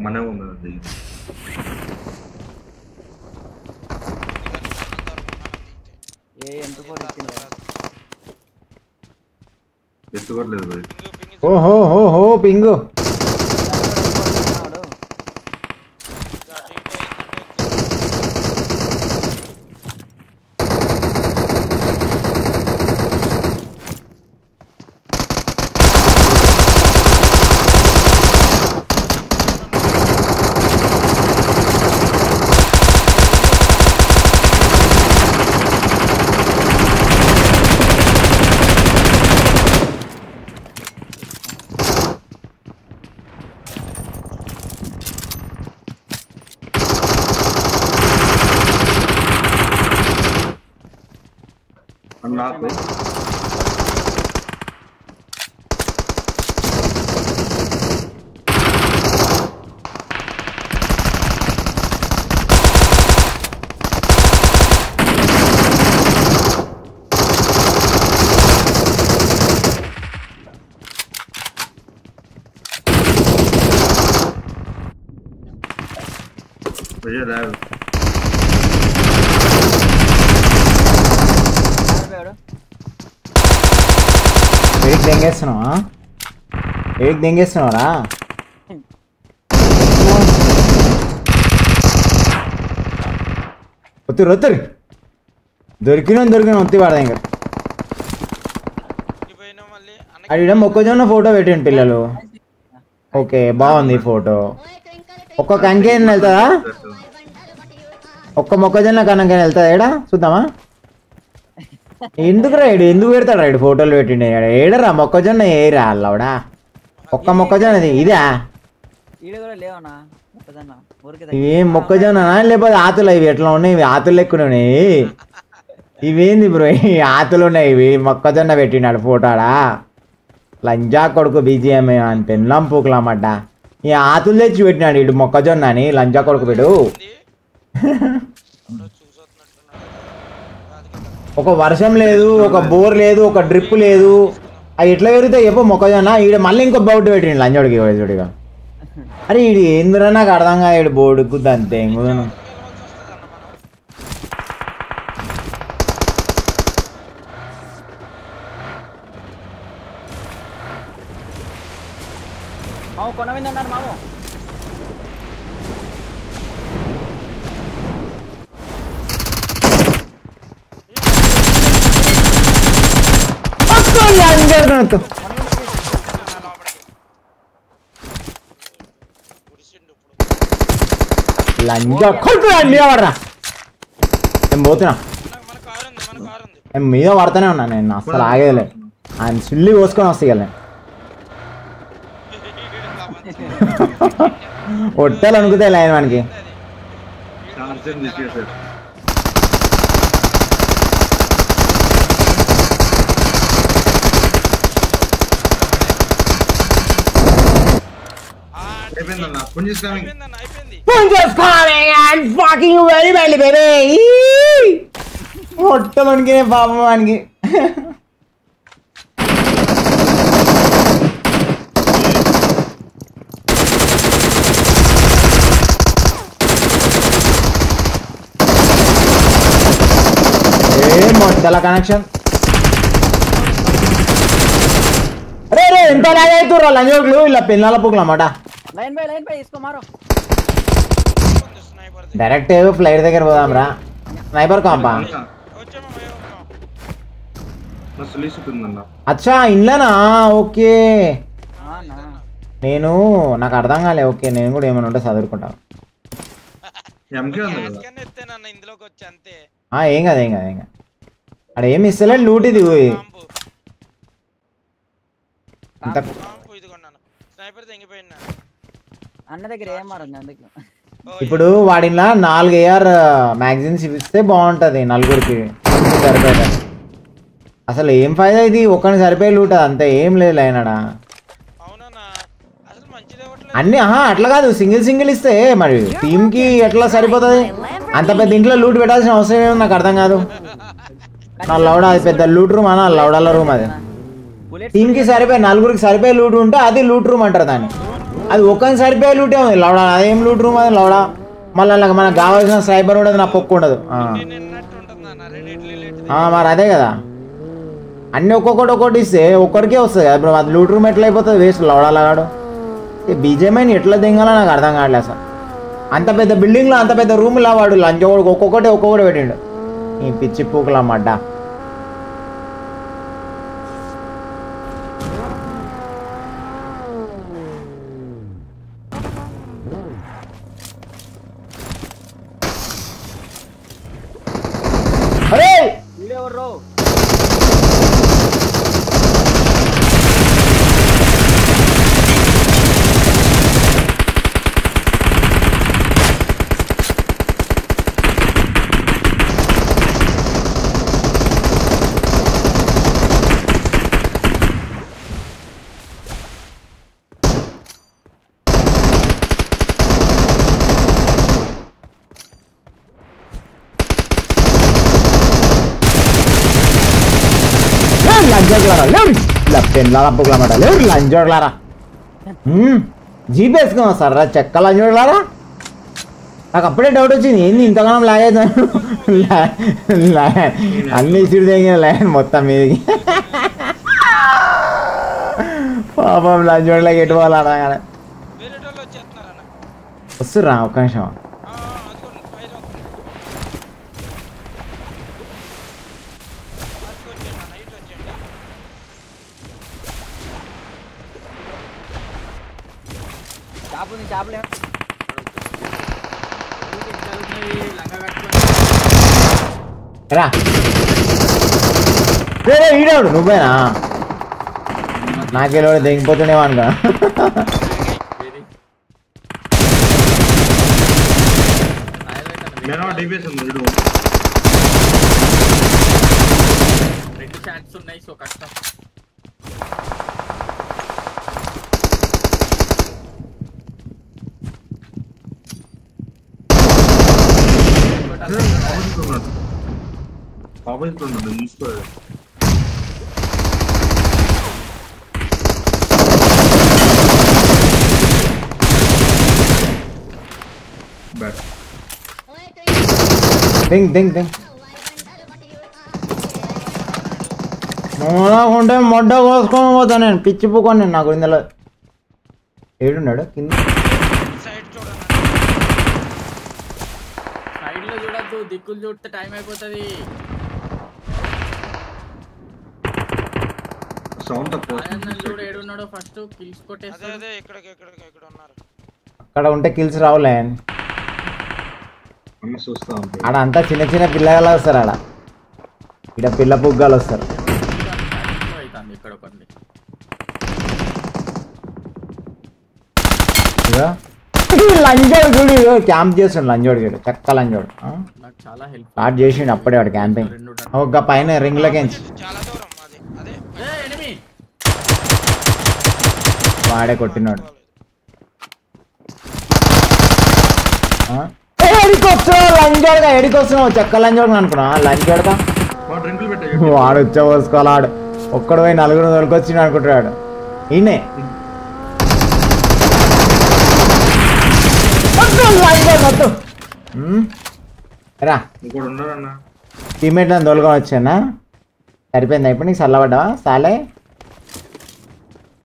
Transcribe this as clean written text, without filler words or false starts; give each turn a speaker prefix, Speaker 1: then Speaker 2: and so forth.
Speaker 1: మన ఉన్నది ఎత్తుకోవట్లేదు.
Speaker 2: ఓహో హో హో పింగు
Speaker 1: నాకు దెంగేస్తున్నావా ఒత్తిరి ఒత్తిరి దొరికినా ఒత్తి వాడదా ఇంకా అడిగిన మొక్కజొన్న ఫోటో పెట్టండి పిల్లలు. ఓకే బాగుంది ఫోటో. ఒక్క కంకేన్ వెళ్తుందా? ఒక్క మొక్కజొన్న కనుక వెళ్తుందా? ఏడా చూద్దామా? ఎందుకు రాయుడు ఎందుకు పెడతాడు రాయుడు ఫోటోలు పెట్టిండే ఏడరా మొక్కజొన్న ఏరా అల్లవడా ఒక్క మొక్కజొన్నది ఇదా ఇవేం మొక్కజొన్న లేకపోతే ఆతులు ఇవి ఎట్లా ఉన్నాయి? ఇవి ఆతులు లెక్కునే ఉన్నాయి. ఇవేంది బ్రో ఆతులు ఉన్నాయి ఇవి మొక్కజొన్న పెట్టినాడు ఫోటోడా లంజా కొడుకు బీజిఎం అని పెన్లాం పూకులామడ్డ ఈ ఆతులు తెచ్చి పెట్టినాడు ఇటు మొక్కజొన్న అని లంజా కొడుకు పెట్టు. ఒక వర్షం లేదు ఒక బోర్ లేదు ఒక డ్రిప్ లేదు అవి ఎట్లా పెరుగుతాయి చెప్పు మొక్కజొన్న. ఈడ మళ్ళీ ఇంకో బౌట్ పెట్టిండు లంజోడికి చూడిగా. అరే ఈడు ఎందులో నాకు అర్థం కాదు బోర్డుకుద్ది అంతే ఇంకును. లంజా కొట్టురా నేను పోతున్నా నేను మీద పడుతూనే ఉన్నా నేను అసలు ఆగేదిలే ఆయన సుల్లి పోసుకొని వస్తాయి కదా ఒట్టలు అనుకుతాయి లైన్ మనకి. ఒట్టలు అనుకునే పాపం వానికి. మొట్టల కనెక్షన్ రే రే ఎంత లాగ్ అవుతుర్రా లంజోకులు ఇలా పిల్లల పుక్కులు అన్నమాట. డైరెక్ట్ ఫ్లైట్ దగ్గర పోదాం రా స్నైపర్ కాంపా. అచ్చా ఇండ్లనా ఓకే నేను నాకు అర్థం కాలే. ఓకే నేను కూడా ఏమైనా ఉంటే చదువుకుంటాను. ఏం కదా ఏం కదా ఏం కదా అక్కడ ఏమి ఇస్తలే లూట్ ఇది. ఇప్పుడు వాడిలా 4 AR మ్యాగజైన్స్ ఇస్తే బాగుంటది నలుగురికి సరిపోయి. అసలు ఏం ఫైదా ఇది ఒక్కడిని సరిపోయి లూట్ అంతే ఏం లేదు అయినాడా అన్ని. అట్లా కాదు సింగిల్ ఇస్తే మరి టీమ్ కి ఎట్లా సరిపోతుంది? అంత పెద్ద ఇంట్లో లూట్ పెట్టాల్సిన అవసరం ఏమో నాకు అర్థం కాదు. నా లౌడా అది పెద్ద లూట్ రూమ్ అన్న లౌడాల రూమ్ అది టీమ్ కి సరిపోయి నలుగురికి సరిపోయి లూట్ ఉంటే అది లూట్ రూమ్ అంటారు దాన్ని. అది ఒక్కని సరిపోయే లూటే ఉంది లవడా, అదేం లూట్ రూమ్ అది లవడా. మళ్ళీ అలాగ మనకు కావాల్సిన స్నైపర్ ఉండదు, నా పొక్కు ఉండదు. మరి అదే కదా, అన్నీ ఒక్కొక్కటి ఇస్తే ఒక్కడికే వస్తుంది కదా. ఇప్పుడు అది లూట్ రూమ్ ఎట్లా అయిపోతుంది, వేస్ట్ లవడా లాగాడు. బీజేమైనా ఎట్లా దింగాలో నాకు అర్థం కావట్లేదు అసలు. అంత పెద్ద బిల్డింగ్లో అంత పెద్ద రూమ్లో వాడు లంచ్ ఒక్కొక్కటి పెట్టిండు. ఈ పిచ్చి పూకులమ్మాట. అరే లంచోడ్లారా లేరు, పెళ్ళారా పుగ్లమాట లేరు లంచోడ్లారా. జీప్ వేసుకున్నాం సార్ చెక్క లంచోడ్లారా. నాకు అప్పుడే డౌట్ వచ్చింది, ఏంది ఇంతగానం లాగేది అన్ని ఇసుడు తెగిన ల్యాండ్ మొత్తం మీదకి. పాపం లంచోడ్లకి ఎటు పోవాలన్నా కానీ వస్తుర్రా ఒక్క నిమిషం. రా ఈడాడు నువ్వేనా, నాకెళ్ళి దిగిపోతుండేవా అనుకో. ఉంటే మొడ్డ కోసుకొని పోతా నేను, పిచ్చి పుక్కొని నేను. నాకు ఇందులో ఏడున్నాడు కింద
Speaker 3: దిక్కులు చూస్తే టైం అయిపోతుంది.
Speaker 1: అక్కడ ఉంటే కిల్స్ రావులే, ఆడ అంతా చిన్న చిన్న పిల్లగాళ్ళు వస్తారు. ఆడ ఇక్కడ పిల్ల పుగ్గాలు వస్తారు. లంజోడు చూడు క్యాంప్ చేస్తుండు, లంజోడు చూడు చక్క లంజోడు స్టార్ట్ చేసిండు అప్పుడే వాడు క్యాంపింగ్. ఒక పైన రింగ్ లకి వాడే కొట్టినాడు. లంజోడుగా ఎడికొస్తున్నావు చెక్క లంజోడు అనుకున్నా. లంజోడుగా వాడు వచ్చా పోసుకోవాలి. ఆడు ఒక్కడు పోయి నలుగురు తొలికొచ్చిండు అనుకుంటున్నాడు. ఈయనే రా టీమేట్ నన్ను తోలుకొని వచ్చానా, సరిపోయిందా ఇప్పుడు నీకు చల్లబడ్డావా సాలే.